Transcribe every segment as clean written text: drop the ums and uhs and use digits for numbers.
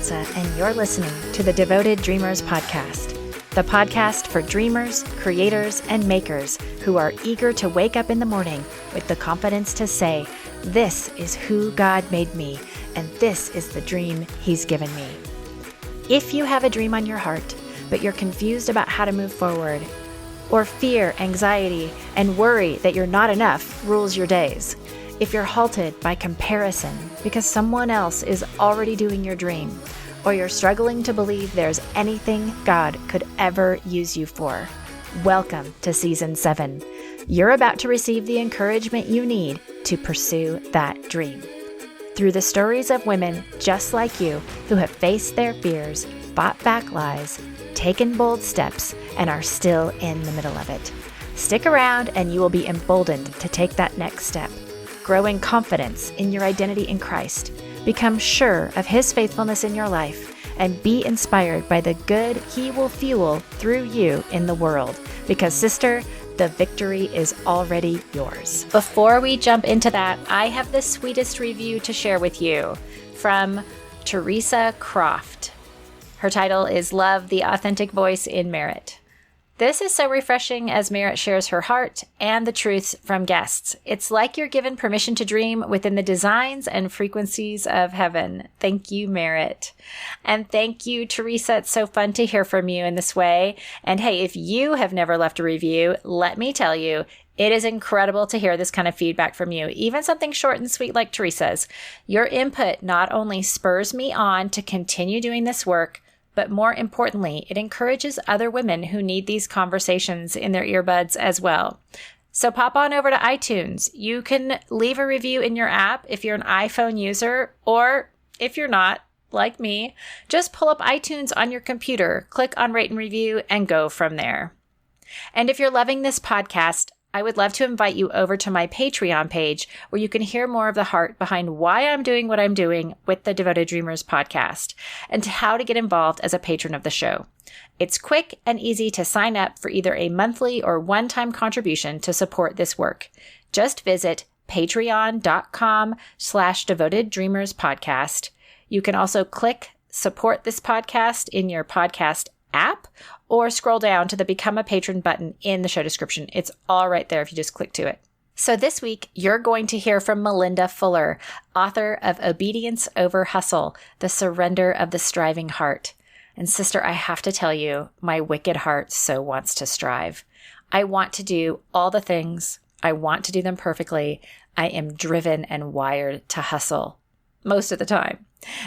Sansa, and you're listening to the Devoted Dreamers Podcast, the podcast for dreamers, creators, and makers who are eager to wake up in the morning with the confidence to say, "This is who God made me, and this is the dream He's given me." If you have a dream on your heart, but you're confused about how to move forward, or fear, anxiety, and worry that you're not enough rules your days, if you're halted by comparison because someone else is already doing your dream, or you're struggling to believe there's anything God could ever use you for, welcome to Season 7. You're about to receive the encouragement you need to pursue that dream. Through the stories of women just like you who have faced their fears, fought back lies, taken bold steps, and are still in the middle of it. Stick around and you will be emboldened to take that next step. Grow in confidence in your identity in Christ. Become sure of His faithfulness in your life, and be inspired by the good He will fuel through you in the world. Because, sister, the victory is already yours. Before we jump into that, I have the sweetest review to share with you from Teresa Croft. Her title is Love the Authentic Voice in Merit. This is so refreshing as Merit shares her heart and the truths from guests. It's like you're given permission to dream within the designs and frequencies of heaven. Thank you, Merit. And thank you, Teresa. It's so fun to hear from you in this way. And hey, if you have never left a review, let me tell you, it is incredible to hear this kind of feedback from you, even something short and sweet like Teresa's. Your input not only spurs me on to continue doing this work, but more importantly, it encourages other women who need these conversations in their earbuds as well. So pop on over to iTunes. You can leave a review in your app if you're an iPhone user, or if you're not, like me, just pull up iTunes on your computer, click on Rate and Review, and go from there. And if you're loving this podcast, I would love to invite you over to my Patreon page where you can hear more of the heart behind why I'm doing what I'm doing with the Devoted Dreamers podcast and how to get involved as a patron of the show. It's quick and easy to sign up for either a monthly or one-time contribution to support this work. Just visit patreon.com/Devoted Dreamers podcast. You can also click support this podcast in your podcast app, or scroll down to the Become a Patron button in the show description. It's all right there if you just click to it. So this week, you're going to hear from Malinda Fuller, author of Obedience Over Hustle, The Surrender of the Striving Heart. And sister, I have to tell you, my wicked heart so wants to strive. I want to do all the things. I want to do them perfectly. I am driven and wired to hustle most of the time.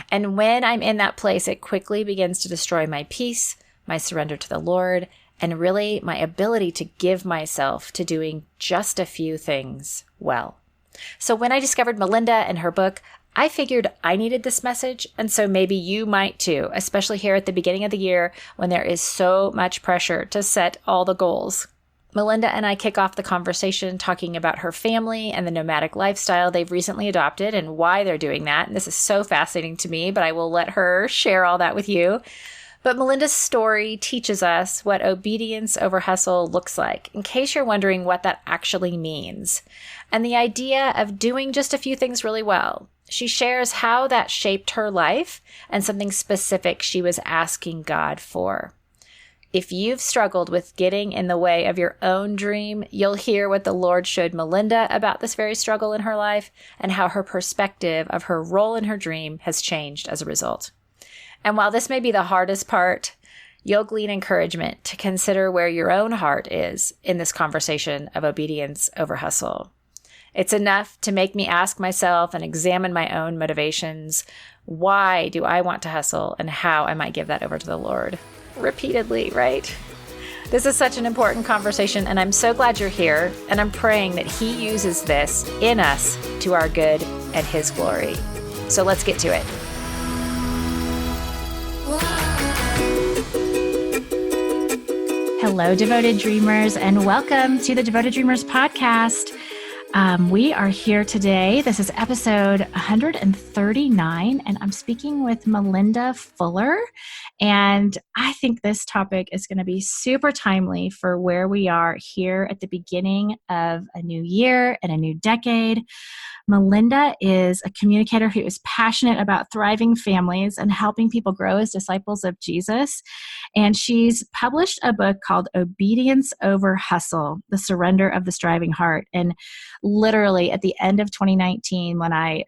And when I'm in that place, it quickly begins to destroy my peace, my surrender to the Lord, and really my ability to give myself to doing just a few things well. So when I discovered Malinda and her book, I figured I needed this message, and so maybe you might too, especially here at the beginning of the year when there is so much pressure to set all the goals. Malinda and I kick off the conversation talking about her family and the nomadic lifestyle they've recently adopted and why they're doing that. And this is so fascinating to me, but I will let her share all that with you. But Malinda's story teaches us what obedience over hustle looks like, in case you're wondering what that actually means, and the idea of doing just a few things really well. She shares how that shaped her life and something specific she was asking God for. If you've struggled with getting in the way of your own dream, you'll hear what the Lord showed Malinda about this very struggle in her life and how her perspective of her role in her dream has changed as a result. And while this may be the hardest part, you'll glean encouragement to consider where your own heart is in this conversation of obedience over hustle. It's enough to make me ask myself and examine my own motivations. Why do I want to hustle, and how I might give that over to the Lord? Repeatedly, right? This is such an important conversation, and I'm so glad you're here, and I'm praying that He uses this in us to our good and His glory. So let's get to it. Hello, Devoted Dreamers, and welcome to the Devoted Dreamers podcast. We are here today. This is episode 139, and I'm speaking with Malinda Fuller. And I think this topic is going to be super timely for where we are here at the beginning of a new year and a new decade. Malinda is a communicator who is passionate about thriving families and helping people grow as disciples of Jesus. And she's published a book called Obedience Over Hustle, The Surrender of the Striving Heart. And literally at the end of 2019, when I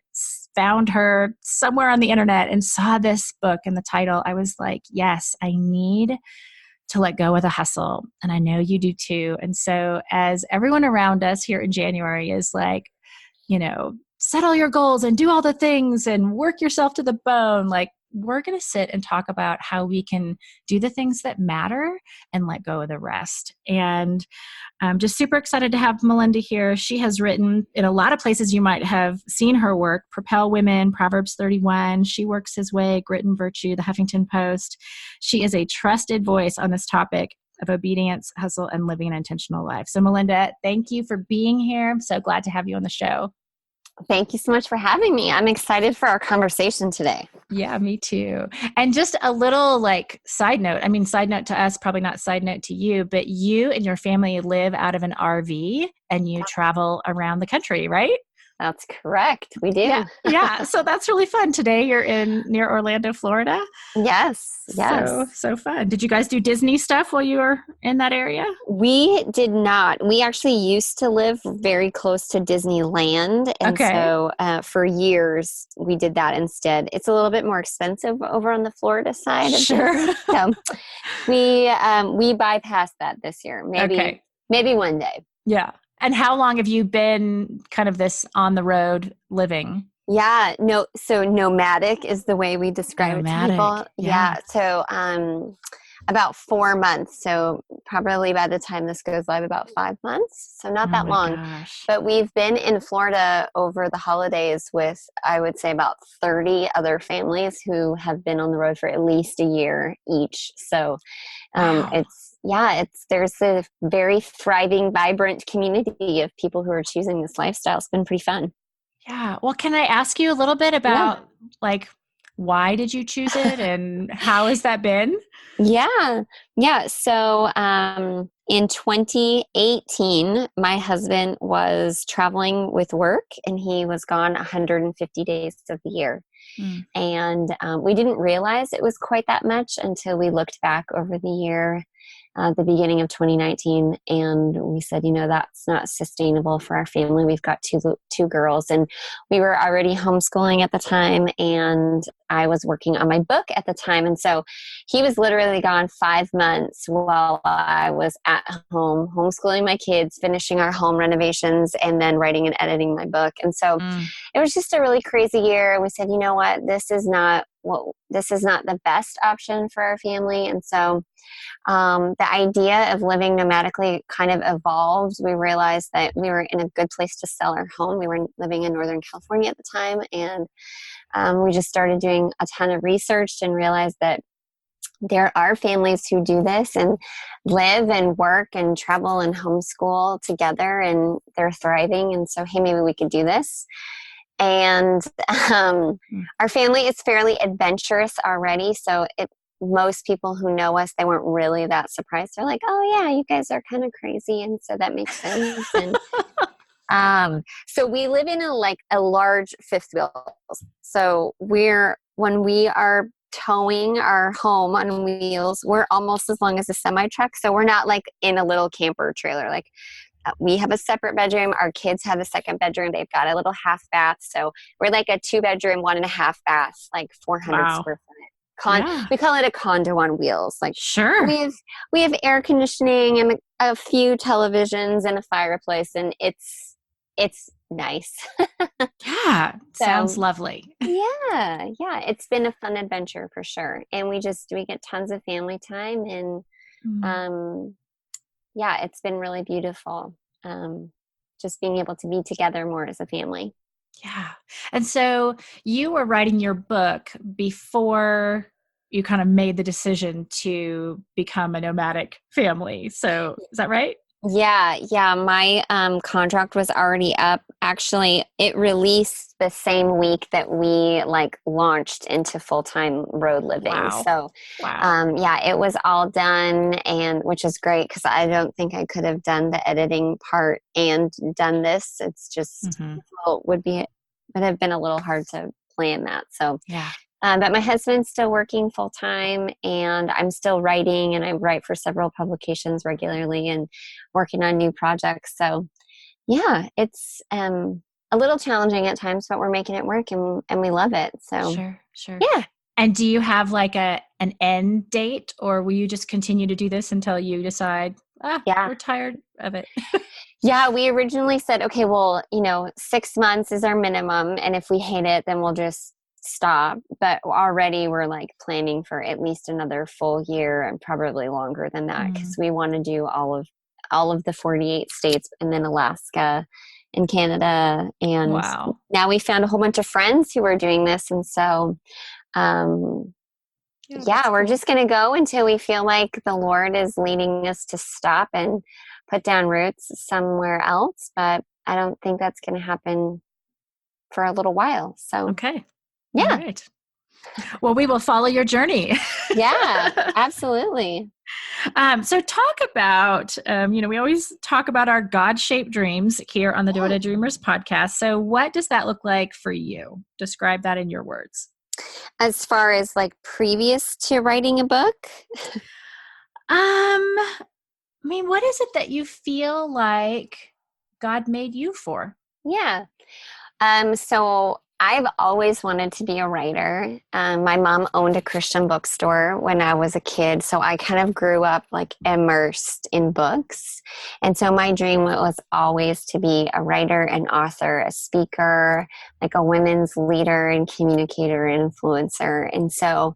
found her somewhere on the internet and saw this book and the title, I was like, yes, I need to let go of the hustle. And I know you do too. And so as everyone around us here in January is like, set all your goals and do all the things and work yourself to the bone. Like, we're going to sit and talk about how we can do the things that matter and let go of the rest. And I'm just super excited to have Malinda here. She has written in a lot of places you might have seen her work: Propel Women, Proverbs 31, She Works His Way, Grit and Virtue, The Huffington Post. She is a trusted voice on this topic of obedience, hustle, and living an intentional life. So Malinda, thank you for being here. I'm so glad to have you on the show. Thank you so much for having me. I'm excited for our conversation today. Yeah, me too. And just a little side note. I mean, side note to us, probably not side note to you, but you and your family live out of an RV and you travel around the country, right? That's correct. We do. Yeah. So that's really fun. Today you're near Orlando, Florida. Yes. So fun. Did you guys do Disney stuff while you were in that area? We did not. We actually used to live very close to Disneyland. And so for years we did that instead. It's a little bit more expensive over on the Florida side of Disney. So we bypassed that this year. Maybe one day. Yeah. And how long have you been kind of this on the road living? Yeah, so nomadic is the way we describe it to people. Yeah. So about 4 months. So probably by the time this goes live, about 5 months. So not that long. Gosh. But we've been in Florida over the holidays with, I would say, about 30 other families who have been on the road for at least a year each. So Wow. there's a very thriving, vibrant community of people who are choosing this lifestyle. It's been pretty fun. Yeah. Well, can I ask you a little bit about why did you choose it and how has that been? Yeah. So in 2018, my husband was traveling with work and he was gone 150 days of the year. And we didn't realize it was quite that much until we looked back over the year, the beginning of 2019, and we said, that's not sustainable for our family. We've got two girls, and we were already homeschooling at the time, and I was working on my book at the time. And so he was literally gone 5 months while I was at home homeschooling my kids, finishing our home renovations, and then writing and editing my book. And so it was just a really crazy year. We said, you know what, this is not the best option for our family. And so the idea of living nomadically kind of evolved. We realized that we were in a good place to sell our home. We were living in Northern California at the time, and we just started doing a ton of research and realized that there are families who do this and live and work and travel and homeschool together, and they're thriving. And so, hey, maybe we could do this. And our family is fairly adventurous already, so most people who know us, they weren't really that surprised. They're like, oh yeah, you guys are kind of crazy. And so that makes sense. And so we live in a large fifth wheel. So when we are towing our home on wheels, we're almost as long as a semi truck. So we're not in a little camper trailer. We have a separate bedroom. Our kids have a second bedroom. They've got a little half bath. So we're a 2-bedroom, 1.5 bath, 400 square foot. We call it a condo on wheels. Sure. We have air conditioning and a few televisions and a fireplace, and it's nice. Yeah. Sounds lovely. Yeah. It's been a fun adventure for sure. And we get tons of family time, and it's been really beautiful. Just being able to be together more as a family. Yeah. And so you were writing your book before you kind of made the decision to become a nomadic family. So is that right? Yeah. My contract was already up. Actually, it released the same week that we like launched into full-time road living. Wow. So, Wow. yeah, it was all done, and which is great because I don't think I could have done the editing part and done this. It's just Hmm. well, would have been a little hard to plan that. So, Yeah. but my husband's still working full time, and I'm still writing, and I write for several publications regularly and working on new projects. So, yeah, it's a little challenging at times, but we're making it work, and we love it. So, Sure. Sure. yeah, And do you have like an end date, or will you just continue to do this until you decide, yeah. we're tired of it? Yeah, we originally said, okay, well, 6 months is our minimum. And if we hate it, then we'll just stop. But already we're like planning for at least another full year and probably longer than that because Mm. we want to do all of the 48 states and then Alaska and Canada. And Wow. now we found a whole bunch of friends who are doing this. And so, um, Yeah, that's yeah, we're cool. just going to go until we feel like the Lord is leading us to stop and put down roots somewhere else. But I don't think that's going to happen for a little while. So, Okay. All yeah, right. Well, we will follow your journey. yeah, absolutely. So talk about, we always talk about our God-shaped dreams here on the Yeah. Devoted Dreamers podcast. So what does that look like for you? Describe that in your words. As far as like previous to writing a book, I mean, what is it that you feel like God made you for? yeah. So I've always wanted to be a writer. My mom owned a Christian bookstore when I was a kid, so I kind of grew up like immersed in books. And so my dream was always to be a writer, an author, a speaker, like a women's leader and communicator and influencer. And so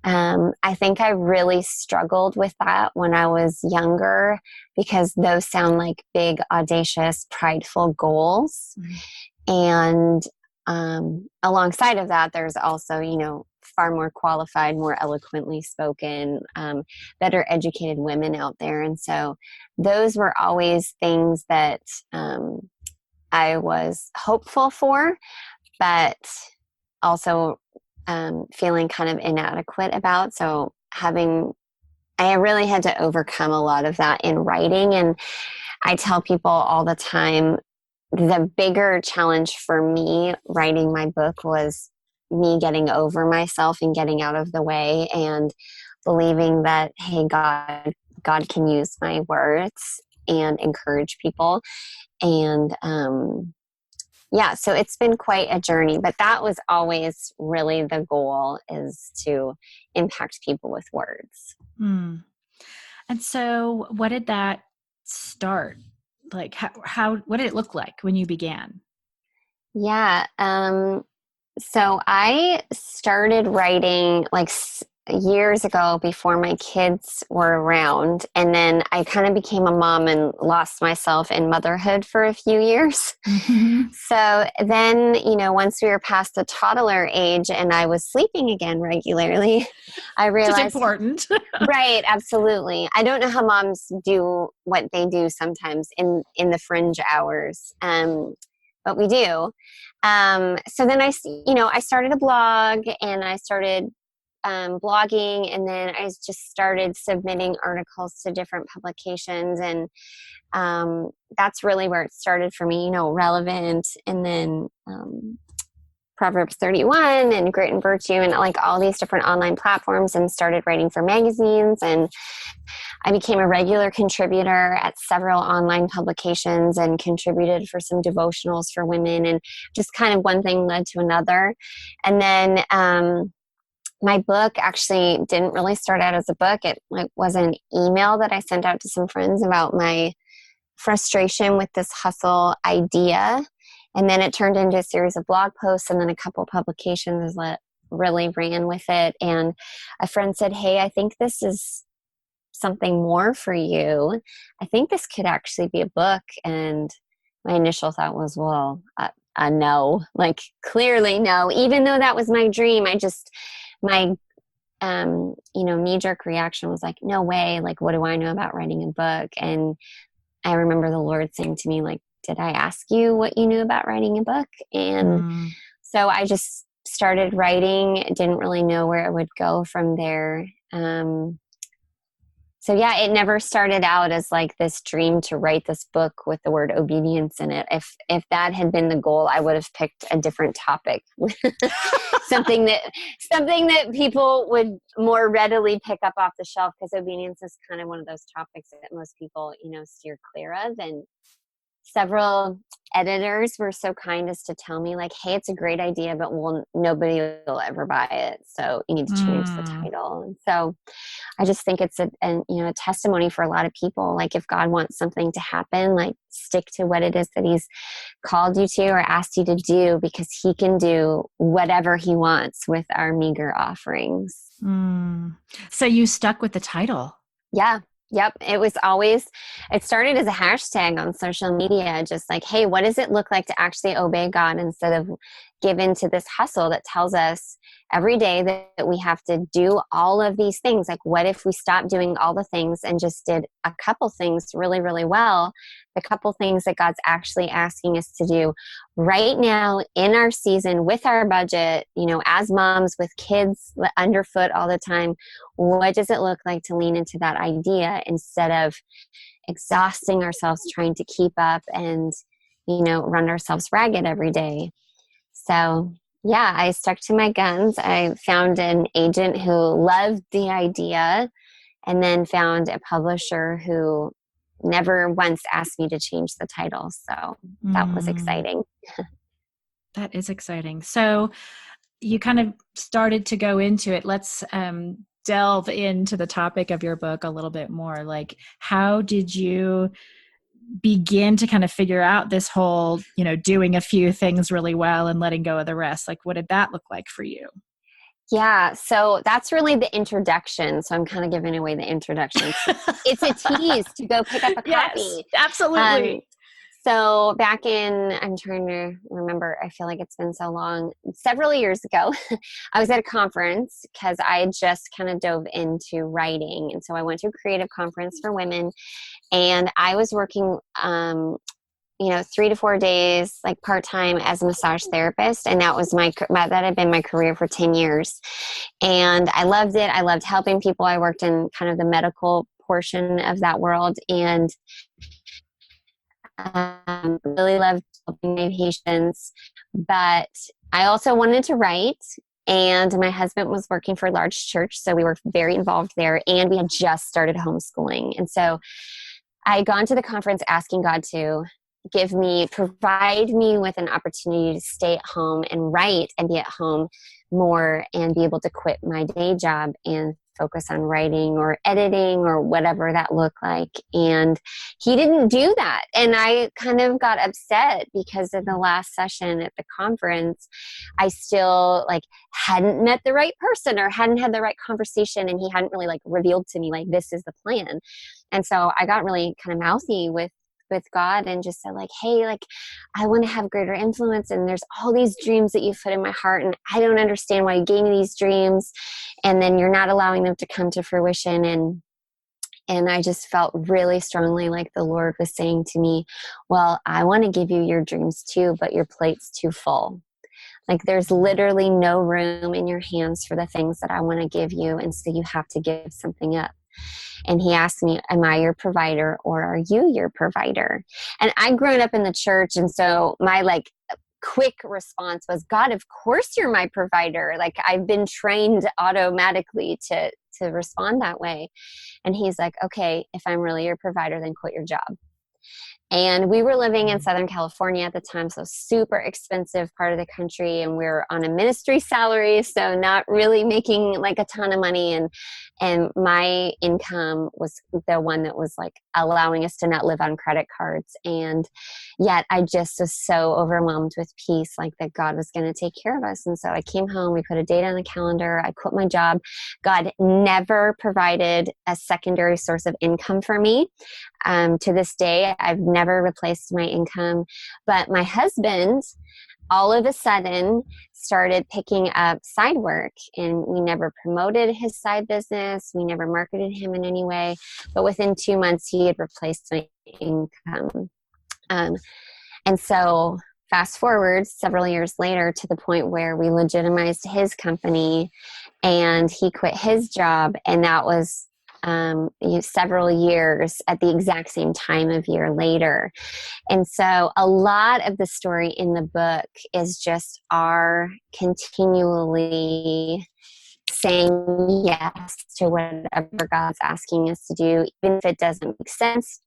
I think I really struggled with that when I was younger because those sound like big, audacious, prideful goals. Mm-hmm. And alongside of that, there's also, far more qualified, more eloquently spoken, better educated women out there. And so those were always things that I was hopeful for, but also feeling kind of inadequate about. So I really had to overcome a lot of that in writing. And I tell people all the time, the bigger challenge for me writing my book was me getting over myself and getting out of the way and believing that, hey, God can use my words and encourage people. And yeah, so it's been quite a journey, but that was always really the goal, is to impact people with words. Mm. And so what did that start? Like what did it look like when you began? Yeah. So I started writing like years ago before my kids were around. And then I kind of became a mom and lost myself in motherhood for a few years. Mm-hmm. So then, once we were past the toddler age and I was sleeping again regularly, I Which is realized, important. right, absolutely. I don't know how moms do what they do sometimes in the fringe hours, but we do. So then I started a blog and I started blogging, and then I just started submitting articles to different publications, and that's really where it started for me. Relevant, and then Proverbs 31 and Grit and Virtue and like all these different online platforms, and started writing for magazines. And I became a regular contributor at several online publications and contributed for some devotionals for women, and just kind of one thing led to another. And then my book actually didn't really start out as a book. It was an email that I sent out to some friends about my frustration with this hustle idea. And then it turned into a series of blog posts, and then a couple publications that really ran with it. And a friend said, hey, I think this is something more for you. I think this could actually be a book. And my initial thought was, well, no, like clearly no, even though that was my dream. My knee-jerk reaction was like, no way, like what do I know about writing a book? And I remember the Lord saying to me, like, did I ask you what you knew about writing a book? And so I just started writing, didn't really know where it would go from there. So yeah, it never started out as like this dream to write this book with the word obedience in it. If that had been the goal, I would have picked a different topic. something that people would more readily pick up off the shelf, because obedience is kind of one of those topics that most people, steer clear of. And several editors were so kind as to tell me, like, hey, it's a great idea, but nobody will ever buy it. So you need to change the title. And so I just think it's a testimony for a lot of people. Like, if God wants something to happen, like, stick to what it is that he's called you to or asked you to do, because he can do whatever he wants with our meager offerings. So you stuck with the title. Yeah. Yep. It started as a hashtag on social media, just like, hey, what does it look like to actually obey God instead of give into this hustle that tells us every day that we have to do all of these things? Like, what if we stopped doing all the things and just did a couple things really, really well? The couple things that God's actually asking us to do right now in our season with our budget, as moms with kids underfoot all the time. What does it look like to lean into that idea instead of exhausting ourselves trying to keep up and, run ourselves ragged every day? So yeah, I stuck to my guns. I found an agent who loved the idea, and then found a publisher who never once asked me to change the title. So that was exciting. That is exciting. So you kind of started to go into it. Let's delve into the topic of your book a little bit more. Like, how did you begin to kind of figure out this whole, doing a few things really well and letting go of the rest? Like, what did that look like for you? Yeah, so that's really the introduction. So I'm kind of giving away the introduction. It's a tease to go pick up a copy. Yes, absolutely. So back in, I'm trying to remember, I feel like it's been so long, several years ago, I was at a conference because I had just kind of dove into writing. And so I went to a creative conference for women, and I was working 3 to 4 days, like part-time as a massage therapist. And that was that had been my career for 10 years. And I loved it. I loved helping people. I worked in kind of the medical portion of that world, and really loved helping my patients. But I also wanted to write. And my husband was working for a large church, so we were very involved there. And we had just started homeschooling. And so I had gone to the conference asking God to provide me with an opportunity to stay at home and write and be at home more and be able to quit my day job and focus on writing or editing or whatever that looked like. And he didn't do that. And I kind of got upset because in the last session at the conference, I still hadn't met the right person or hadn't had the right conversation. And he hadn't really revealed to me, this is the plan. And so I got really kind of mouthy with God and just said hey, I want to have greater influence, and there's all these dreams that you've put in my heart, and I don't understand why you gave me these dreams, and then you're not allowing them to come to fruition. And I just felt really strongly like the Lord was saying to me, well, I want to give you your dreams too, but your plate's too full. There's literally no room in your hands for the things that I want to give you, and so you have to give something up. And he asked me, am I your provider or are you your provider? And I'd grown up in the church. And so my quick response was, God, of course you're my provider. I've been trained automatically to respond that way. And he's like, okay, if I'm really your provider, then quit your job. And we were living in Southern California at the time, so super expensive part of the country. And we were on a ministry salary, so not really making a ton of money. And my income was the one that was allowing us to not live on credit cards. And yet I just was so overwhelmed with peace, that God was going to take care of us. And so I came home, we put a date on the calendar, I quit my job. God never provided a secondary source of income for me. To this day, I've never replaced my income. But my husband, all of a sudden, started picking up side work, and we never promoted his side business. We never marketed him in any way, but within 2 months he had replaced my income. And so fast forward several years later to the point where we legitimized his company and he quit his job. And that was several years at the exact same time of year later. And so a lot of the story in the book is just our continually saying yes to whatever God's asking us to do, even if it doesn't make sense,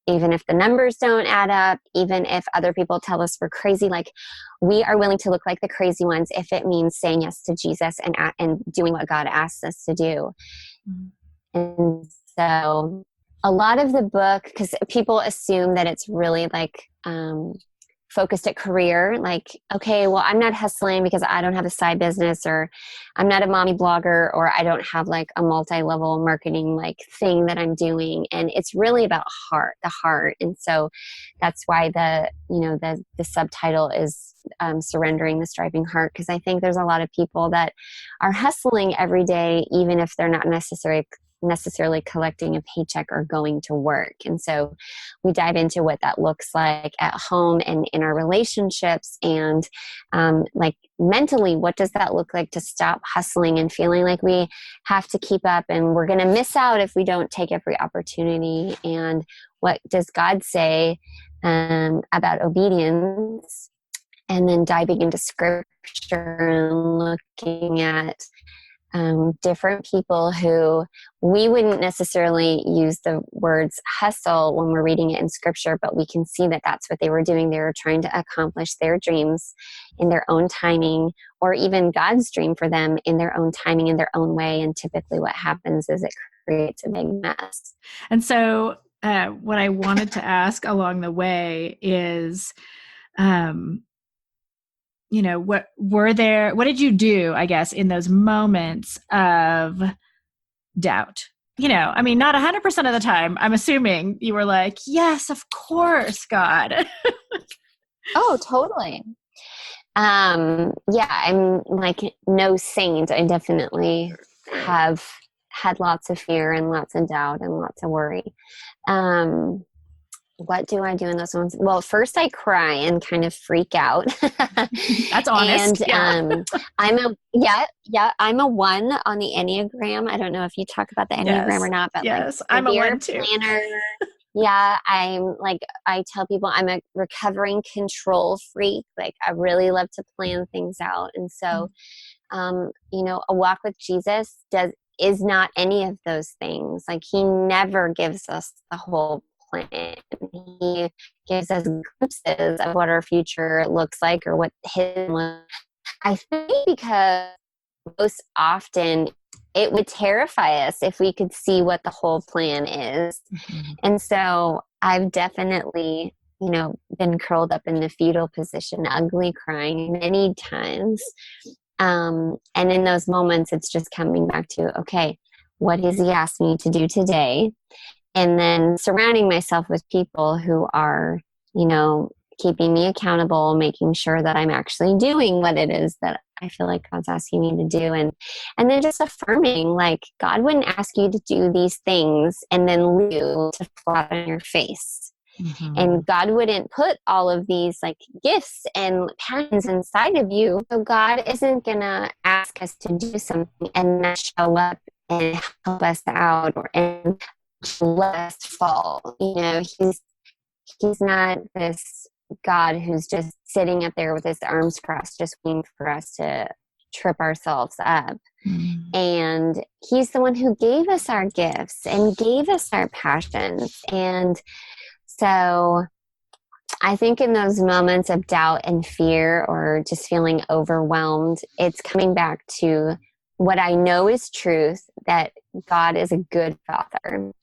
even if the numbers don't add up, even if other people tell us we're crazy. Like, we are willing to look like the crazy ones if it means saying yes to Jesus and doing what God asks us to do. Mm-hmm. And so a lot of the book, because people assume that it's really like focused at career, like, okay, well, I'm not hustling because I don't have a side business, or I'm not a mommy blogger, or I don't have like a multi-level marketing like thing that I'm doing. And it's really about the heart. And so that's why the subtitle is Surrendering the Striving Heart, because I think there's a lot of people that are hustling every day, even if they're not necessarily collecting a paycheck or going to work. And so we dive into what that looks like at home and in our relationships, and like mentally, what does that look like to stop hustling and feeling like we have to keep up and we're going to miss out if we don't take every opportunity, and what does God say about obedience, and then diving into scripture and looking at different people who we wouldn't necessarily use the words hustle when we're reading it in scripture, but we can see that that's what they were doing. They were trying to accomplish their dreams in their own timing, or even God's dream for them in their own timing, in their own way. And typically what happens is it creates a big mess. And so what I wanted to ask along the way is, what did you do, I guess, in those moments of doubt? Not 100% of the time. I'm assuming you were like, yes, of course, God. Oh, totally. Yeah, I'm like no saint. I definitely have had lots of fear and lots of doubt and lots of worry. What do I do in those moments? Well, first I cry and kind of freak out. That's honest. And I'm a 1 on the Enneagram. I don't know if you talk about the Enneagram or not, but yes, I'm a 1 too. Planner. Yeah, I'm like, I tell people I'm a recovering control freak. Like, I really love to plan things out. And so, a walk with Jesus is not any of those things. Like, he never gives us the whole plan. He gives us glimpses of what our future looks like, or what his. I think because most often it would terrify us if we could see what the whole plan is. Mm-hmm. And so I've definitely, been curled up in the fetal position, ugly crying many times. And in those moments, it's just coming back to, okay, what has he asked me to do today? And then surrounding myself with people who are, keeping me accountable, making sure that I'm actually doing what it is that I feel like God's asking me to do. And then just affirming, like, God wouldn't ask you to do these things and then leave you to flat on your face. Mm-hmm. And God wouldn't put all of these like gifts and passions inside of you. So God isn't going to ask us to do something and not show up and help us out and let us fall. He's not this God who's just sitting up there with his arms crossed, just waiting for us to trip ourselves up. Mm. And he's the one who gave us our gifts and gave us our passions. And so I think in those moments of doubt and fear, or just feeling overwhelmed, it's coming back to what I know is truth, that God is a good father.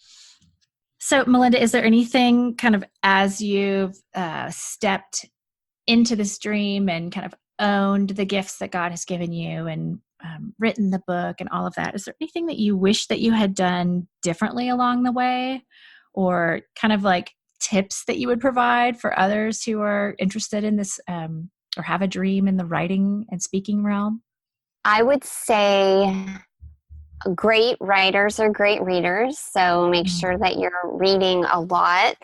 So, Malinda, is there anything kind of as you've stepped into this dream and kind of owned the gifts that God has given you and written the book and all of that, is there anything that you wish that you had done differently along the way, or kind of like tips that you would provide for others who are interested in this or have a dream in the writing and speaking realm? I would say great writers are great readers. So make sure that you're reading a lot.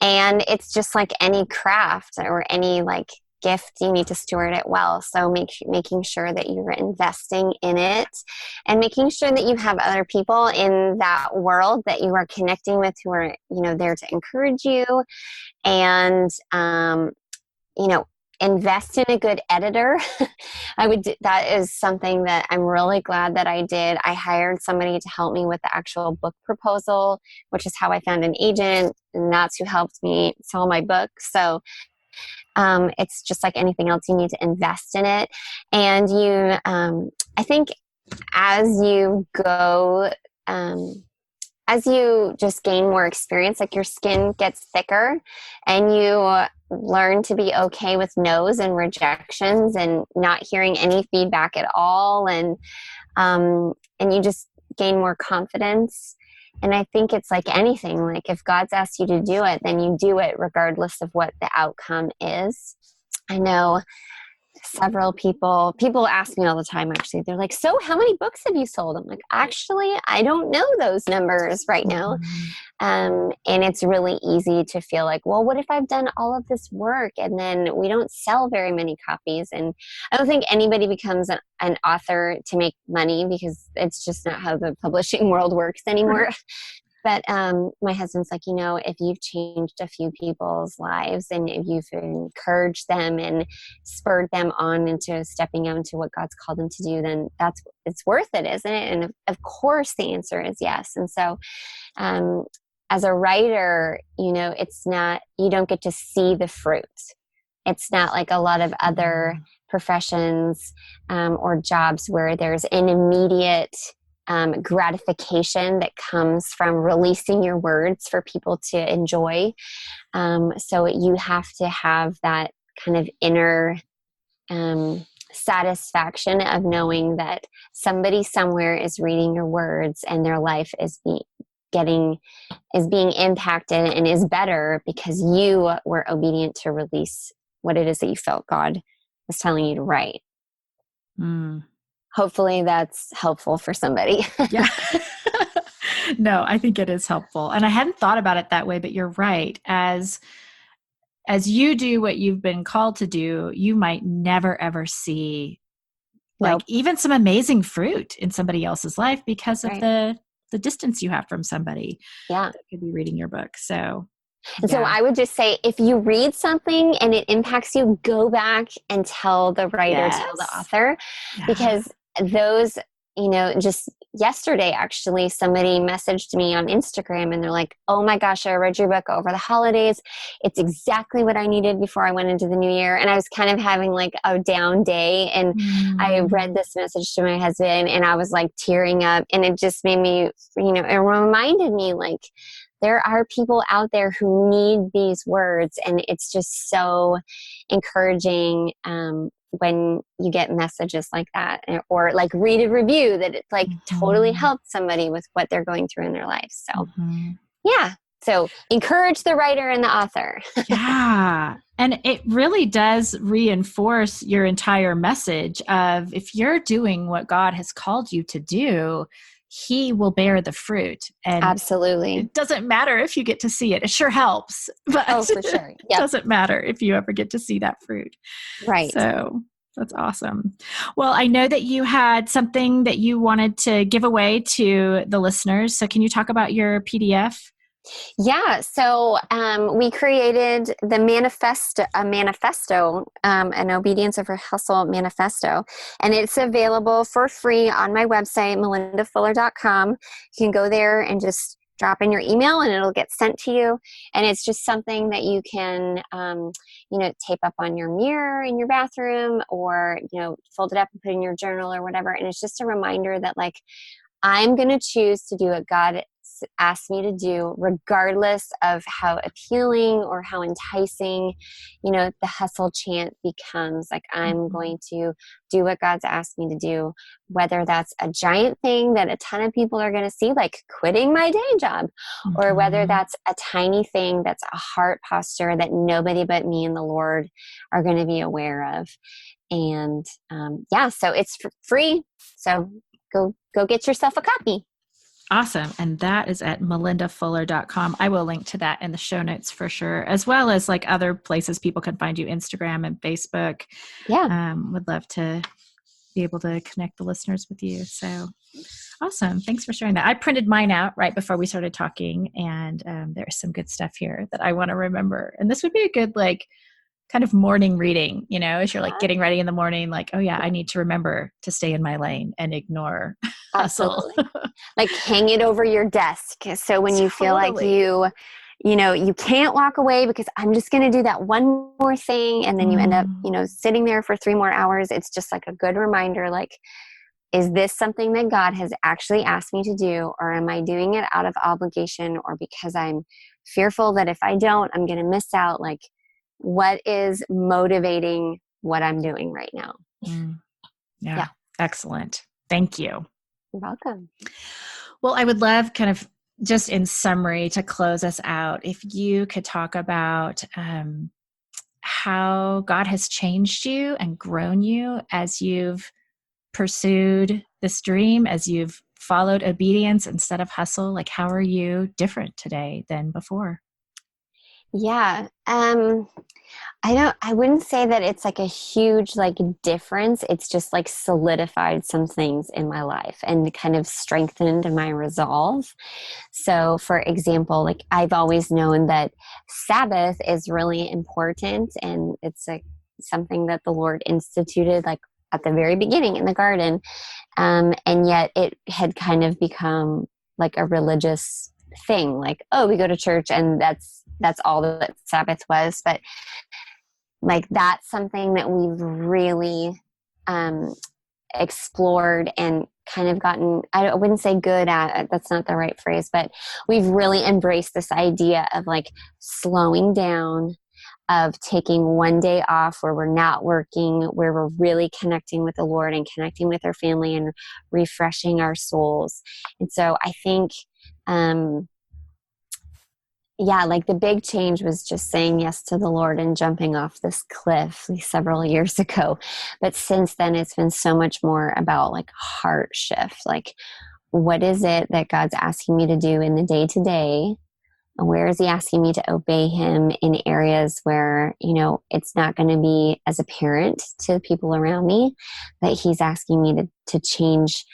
And it's just like any craft or any like gift, you need to steward it well. So making sure that you're investing in it and making sure that you have other people in that world that you are connecting with who are, there to encourage you and, invest in a good editor. That is something that I'm really glad that I did. I hired somebody to help me with the actual book proposal, which is how I found an agent, and that's who helped me sell my book. So it's just like anything else, you need to invest in it. And I think as you go, as you just gain more experience, like your skin gets thicker and you learn to be okay with no's and rejections and not hearing any feedback at all. And you just gain more confidence. And I think it's like anything, like if God's asked you to do it, then you do it regardless of what the outcome is. I know several people ask me all the time, actually. They're like, so how many books have you sold? I'm like, actually, I don't know those numbers right now. And it's really easy to feel like, well, what if I've done all of this work and then we don't sell very many copies? And I don't think anybody becomes an author to make money, because it's just not how the publishing world works anymore. But my husband's like, if you've changed a few people's lives and if you've encouraged them and spurred them on into stepping out into what God's called them to do, then it's worth it, isn't it? And of course the answer is yes. And so as a writer, it's not, you don't get to see the fruit. It's not like a lot of other professions or jobs where there's an immediate gratification that comes from releasing your words for people to enjoy. So you have to have that kind of inner satisfaction of knowing that somebody somewhere is reading your words and their life is being impacted and is better because you were obedient to release what it is that you felt God was telling you to write. Hopefully that's helpful for somebody. Yeah. No, I think it is helpful. And I hadn't thought about it that way, but you're right. As you do what you've been called to do, you might never, ever see like even some amazing fruit in somebody else's life because of the distance you have from somebody that could be reading your book. So I would just say, if you read something and it impacts you, go back and tell the writer, tell the author, because those, just yesterday, actually, somebody messaged me on Instagram and they're like, oh my gosh, I read your book over the holidays. It's exactly what I needed before I went into the new year. And I was kind of having like a down day. And I read this message to my husband and I was like tearing up, and it just made me, it reminded me like, there are people out there who need these words, and it's just so encouraging when you get messages like that, or like read a review that it's like totally helped somebody with what they're going through in their life. So so encourage the writer and the author. Yeah. And it really does reinforce your entire message of, if you're doing what God has called you to do, He will bear the fruit. And absolutely, it doesn't matter if you get to see it. It sure helps, but for sure. It doesn't matter if you ever get to see that fruit. Right. So that's awesome. Well, I know that you had something that you wanted to give away to the listeners. So can you talk about your PDF? Yeah. So we created the manifesto, an Obedience Over Hustle manifesto, and it's available for free on my website, malindafuller.com. You can go there and just drop in your email and it'll get sent to you. And it's just something that you can, tape up on your mirror in your bathroom, or, fold it up and put in your journal or whatever. And it's just a reminder that like, I'm going to choose to do what God asked me to do, regardless of how appealing or how enticing, the hustle chant becomes. Like, I'm going to do what God's asked me to do, whether that's a giant thing that a ton of people are going to see, like quitting my day job, or whether that's a tiny thing that's a heart posture that nobody but me and the Lord are going to be aware of. And so it's free. So go get yourself a copy. Awesome. And that is at malindafuller.com. I will link to that in the show notes for sure, as well as like other places people can find you, Instagram and Facebook. Yeah. Would love to be able to connect the listeners with you. So awesome. Thanks for sharing that. I printed mine out right before we started talking, and there's some good stuff here that I want to remember. And this would be a good, like, kind of morning reading, as you're like getting ready in the morning, like, oh yeah, I need to remember to stay in my lane and ignore hustle. Like, hang it over your desk. So when you feel like you can't walk away because I'm just going to do that one more thing. And then you end up, sitting there for 3 more hours. It's just like a good reminder, like, is this something that God has actually asked me to do? Or am I doing it out of obligation, or because I'm fearful that if I don't, I'm going to miss out? Like, what is motivating what I'm doing right now? Yeah. Excellent. Thank you. You're welcome. Well, I would love, kind of just in summary, to close us out, if you could talk about how God has changed you and grown you as you've pursued this dream, as you've followed obedience instead of hustle. Like, how are you different today than before? Yeah. I wouldn't say that it's like a huge difference. It's just like solidified some things in my life and kind of strengthened my resolve. So for example, like, I've always known that Sabbath is really important, and it's something that the Lord instituted like at the very beginning in the garden. And yet it had kind of become like a religious thing, like, oh, we go to church and that's all that Sabbath was. But like, that's something that we've really explored and kind of gotten, I wouldn't say good at, that's not the right phrase, but we've really embraced this idea of like slowing down, of taking one day off where we're not working, where we're really connecting with the Lord and connecting with our family and refreshing our souls. And so I think, like, the big change was just saying yes to the Lord and jumping off this cliff several years ago. But since then, it's been so much more about like heart shift. Like, what is it that God's asking me to do in the day to day? Where is he asking me to obey him in areas where, it's not going to be as apparent to the people around me, but he's asking me to change,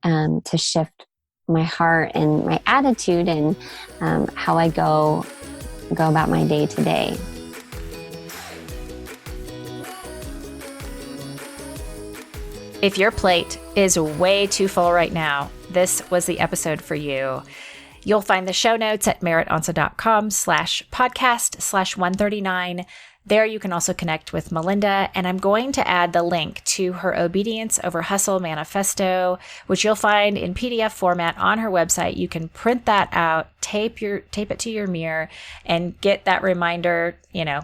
to shift my heart and my attitude and how I go about my day to day. If your plate is way too full right now, this was the episode for you. You'll find the show notes at meritonsa.com/podcast/139. There you can also connect with Malinda, and I'm going to add the link to her Obedience Over Hustle Manifesto, which you'll find in PDF format on her website. You can print that out, tape it to your mirror, and get that reminder,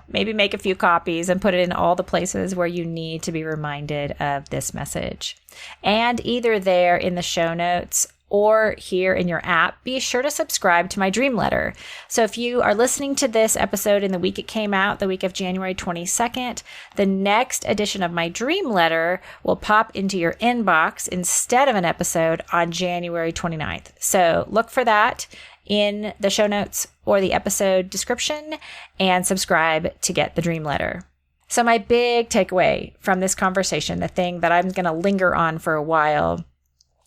maybe make a few copies and put it in all the places where you need to be reminded of this message. And either there in the show notes or here in your app, be sure to subscribe to my dream letter. So if you are listening to this episode in the week it came out, the week of January 22nd, the next edition of my dream letter will pop into your inbox instead of an episode on January 29th. So look for that in the show notes or the episode description and subscribe to get the dream letter. So my big takeaway from this conversation, the thing that I'm going to linger on for a while,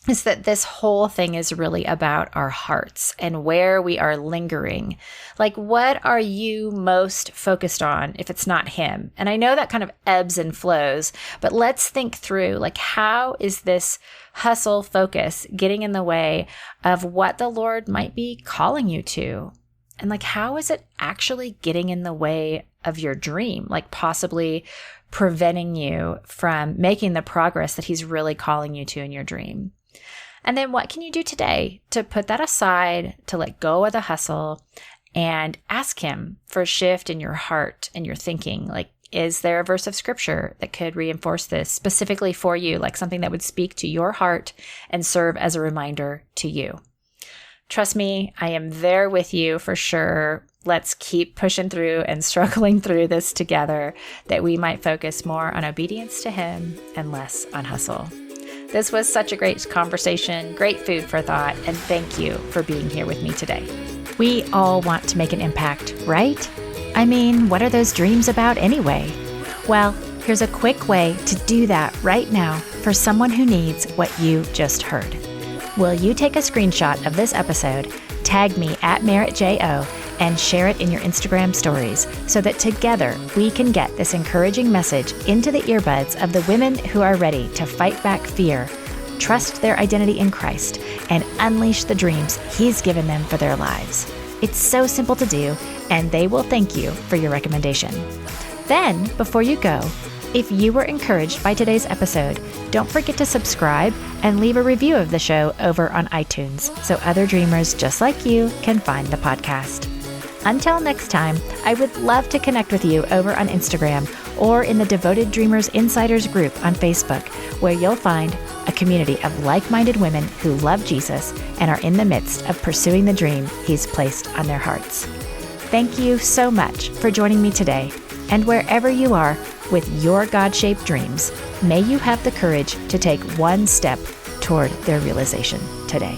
is that this whole thing is really about our hearts and where we are lingering. Like, what are you most focused on if it's not him? And I know that kind of ebbs and flows, but let's think through, like, how is this hustle focus getting in the way of what the Lord might be calling you to? And like, how is it actually getting in the way of your dream? Like, possibly preventing you from making the progress that he's really calling you to in your dream. And then what can you do today to put that aside, to let go of the hustle, and ask him for a shift in your heart and your thinking? Like, is there a verse of scripture that could reinforce this specifically for you, like something that would speak to your heart and serve as a reminder to you? Trust me, I am there with you for sure. Let's keep pushing through and struggling through this together, that we might focus more on obedience to him and less on hustle. This was such a great conversation, great food for thought, and thank you for being here with me today. We all want to make an impact, right? I mean, what are those dreams about anyway? Well, here's a quick way to do that right now for someone who needs what you just heard. Will you take a screenshot of this episode, tag me at MerrittJO, and share it in your Instagram stories so that together we can get this encouraging message into the earbuds of the women who are ready to fight back fear, trust their identity in Christ, and unleash the dreams he's given them for their lives. It's so simple to do, and they will thank you for your recommendation. Then, before you go, if you were encouraged by today's episode, don't forget to subscribe and leave a review of the show over on iTunes so other dreamers just like you can find the podcast. Until next time, I would love to connect with you over on Instagram or in the Devoted Dreamers Insiders group on Facebook, where you'll find a community of like-minded women who love Jesus and are in the midst of pursuing the dream he's placed on their hearts. Thank you so much for joining me today, and wherever you are with your God-shaped dreams, may you have the courage to take one step toward their realization today.